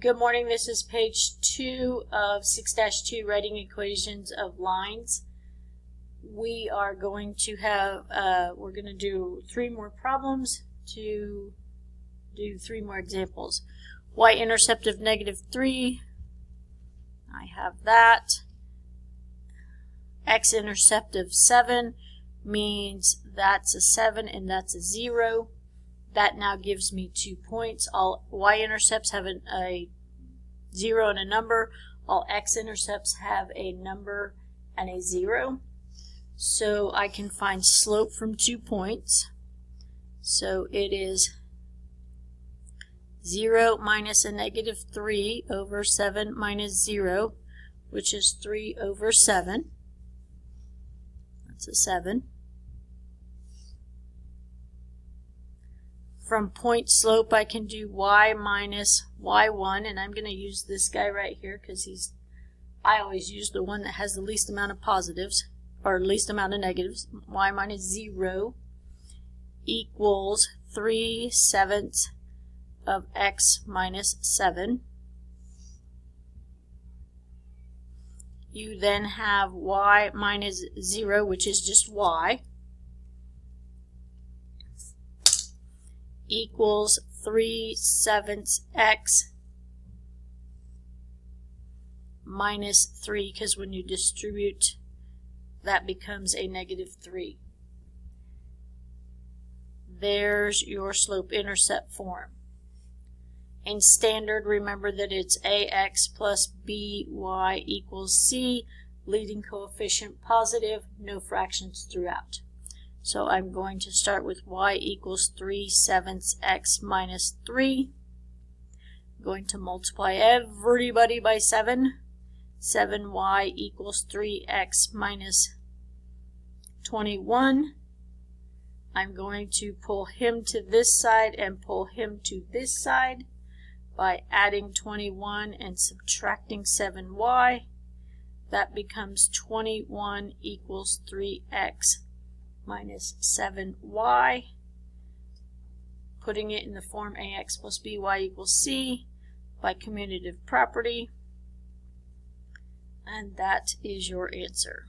Good morning, this is page 2 of 6-2, writing equations of lines. We are going to have, we're going to do 3 more problems to do 3 more examples. Y-intercept of -3, I have that. X-intercept of 7 means that's a 7 and that's a 0. That now gives me 2 points. All y-intercepts have a 0 and a number. All x-intercepts have a number and a 0. So I can find slope from 2 points. So it is 0 minus a -3 over 7 minus 0, which is 3 over 7. That's a 7. From point slope, I can do y minus y1, and I'm going to use this guy right here because I always use the one that has the least amount of positives, or least amount of negatives. Y minus 0 equals 3/7 of x minus 7. You then have y minus 0, which is just y, equals 3/7 x minus 3, because when you distribute, that becomes a -3. There's your slope-intercept form. In standard, remember that it's ax plus by equals c, leading coefficient positive, no fractions throughout. So I'm going to start with y equals 3/7 x minus 3. I'm going to multiply everybody by 7. 7y equals 3x minus 21. I'm going to pull him to this side and pull him to this side by adding 21 and subtracting 7y. That becomes 21 equals 3x minus 7y, putting it in the form ax plus by equals c by commutative property, and that is your answer.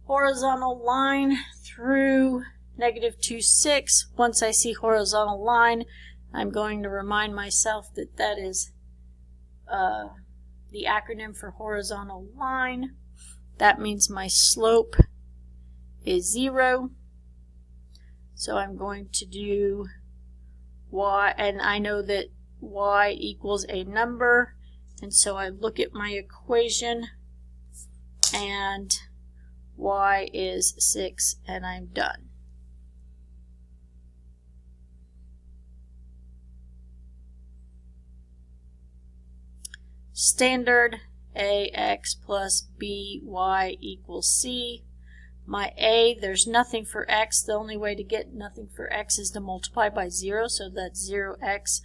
Horizontal line through -2, 6. Once I see horizontal line, I'm going to remind myself that that is the acronym for horizontal line. That means my slope is 0. So I'm going to do y, and I know that y equals a number, and so I look at my equation and y is 6, and I'm done. Standard, ax plus by equals c. My a, there's nothing for x. The only way to get nothing for x is to multiply by 0, so that's 0x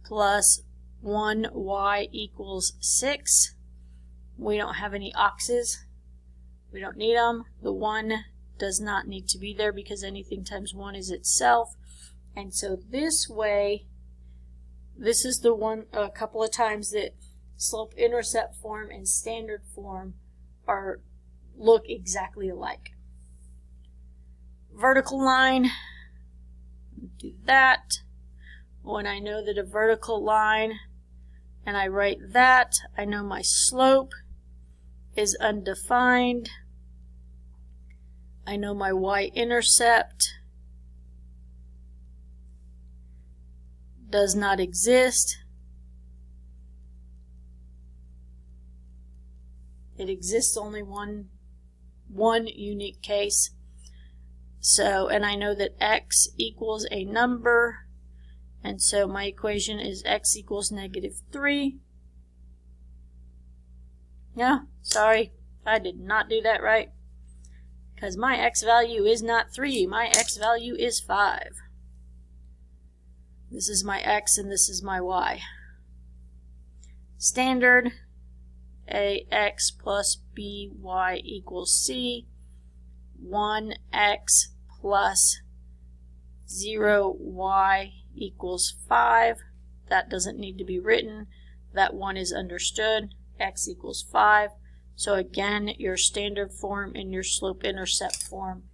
plus 1y equals 6. We don't have any oxes. We don't need them. The 1 does not need to be there because anything times 1 is itself. And so this way, this is the one, a couple of times that slope-intercept form and standard form look exactly alike. Vertical line, do that. When I know that a vertical line, and I write that, I know my slope is undefined. I know my y-intercept does not exist. It exists only one unique case. So, and I know that x equals a number, and so my equation is x equals -3. Yeah, sorry, I did not do that right, because my x value is not 3, my x value is 5. This is my x and this is my y. Standard, ax plus by equals c. 1x plus 0y equals 5. That doesn't need to be written. That one is understood. X equals 5. So again, your standard form and your slope-intercept form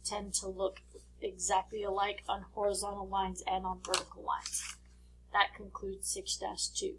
tend to look exactly alike on horizontal lines and on vertical lines. That concludes 6-2.